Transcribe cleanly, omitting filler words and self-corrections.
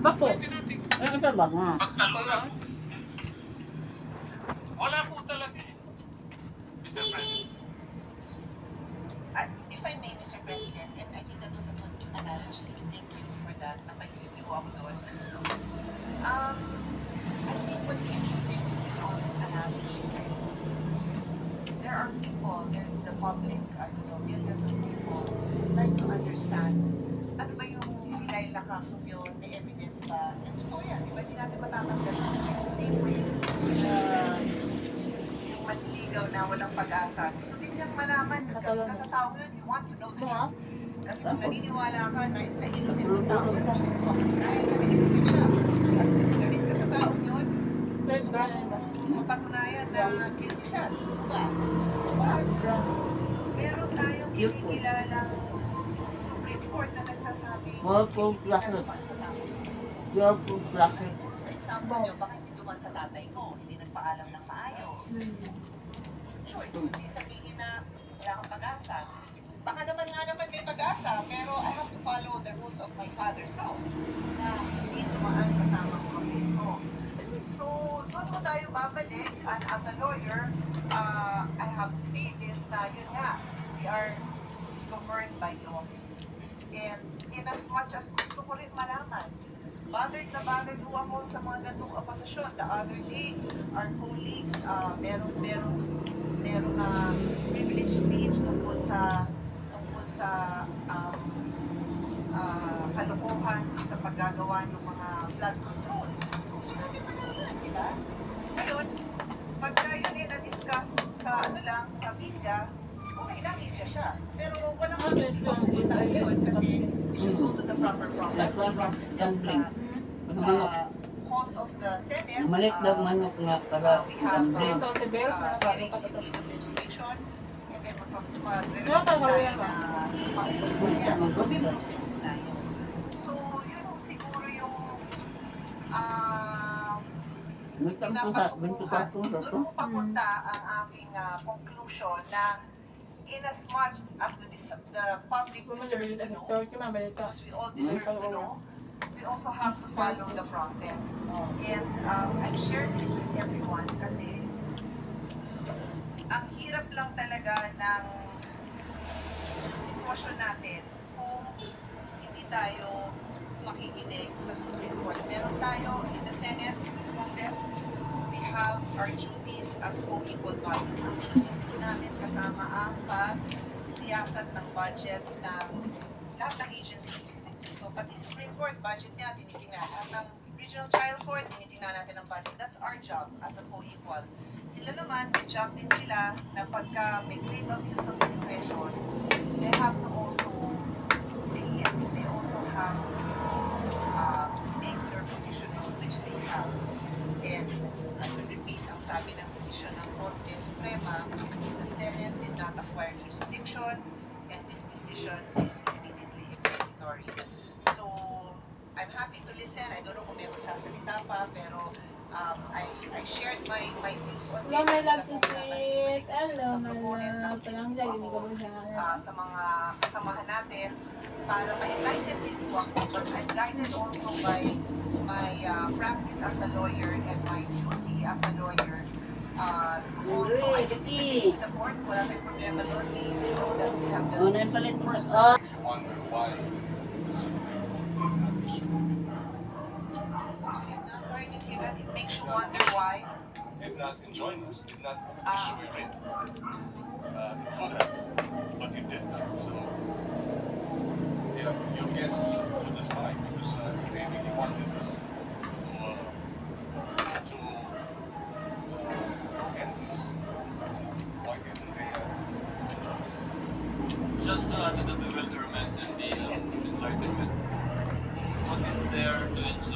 Bako. Pwede natin Ano ba ba nga? pagtalunan. Wala po talaga eh. Mr. President. If I may, Mr. President, and I think that was a good analogy. Thank you for that. Napaisip niyo ako doon. I think what's interesting is all this analogy is there are people, there's the public, millions of people trying to understand ano ba yung sinay nakasum yun, may evidence ba? And totoo yan, di ba? Hindi natin matatanggal yung same way yung manliligaw na walang pag-asa. Gusto din niyang malaman, nagkaroon ka sa tao yun, you want to know the truth. Kasi kung naniniwala ka na innocent yung tao yun, gusto mo mapatunayan na may innocent siya. At galit ka sa tao yun, gusto mo mapatunayan na guilty siya. Diba? But, meron tayong kinikilalang Supreme Court na nagsasabi, Purple placket. Purple placket. sa example nyo, baka hindi duman sa tatay ko, hindi nagpaalam ng maayos. Sure, so hindi sabihin na wala kang pag-asa. Baka naman nga naman may pag-asa, pero I have to follow the rules of my father's house na hindi dumaan sa tamang proseso. So, doon mo tayo babalik, and as a lawyer, I have to say this na yun nga, we are governed by laws. And in as much as gusto ko rin malaman, bothered na bothered ho ako sa mga gantong akusasyon. The other day, our colleagues, merong privilege speech tungkol sa kalokohan sa paggagawa ng mga flood control. Gusto natin malaman, di ba? Ngayon, pagka yun ay na-discuss sa sa media, okay na media siya. Pero walang pag-ibig sa yun kasi we should go to the proper process. The process yan sa halls of the Senate. Malik daw manok nga para We have gambling. hearings in need of legislation. And then magre-recommend tayo na maupos na yan. So may proseso na yun. So yun ho siguro yung pinapatunguhan. Doon mo papunta ang aking conclusion na in as much as the public deserves to know, because we all deserve to know, we also have to follow the process. And I share this with everyone kasi ang hirap lang talaga ng sitwasyon natin kung hindi tayo makikinig sa Supreme Court. Meron tayo in the Senate, Congress, we have our duties as co-equal bodies. Ang duties po namin kasama ang pagsiyasat ng budget ng lahat ng agency. So pati Supreme Court, budget niya, tinitingnan. At ang Regional Trial Court, tinitingnan natin ang budget. That's our job as a co-equal. Sila naman, may job din sila na pagka may grave abuse of discretion, they have to also say it. They also have to make their position known, which they have. And I will repeat, ang sabi ng position ng Korte Suprema, the Senate did not acquire jurisdiction and this decision is immediately executory. So, I'm happy to listen. I don't know kung may magsasalita pa, pero I shared my views on Hello, my love to this. sit. Hello, my love. Parang Parang lagi ko ba sa mga kasamahan natin para ma-enlighten din po ako, but I'm guided also by my practice as a lawyer and my duty as a lawyer to also, I can disagree with the court, wala tayong problema doon. We know that we have the Ano yung palit mo? first Makes you wonder why sorry, did you that it makes you wonder why? did not enjoin us, did not issue a writ. It could have, but it did not. So, yeah, your guess is as good as mine because if they really wanted us to end this, why didn't they Just to add to the bewilderment and the enlightenment, what is there to enjoy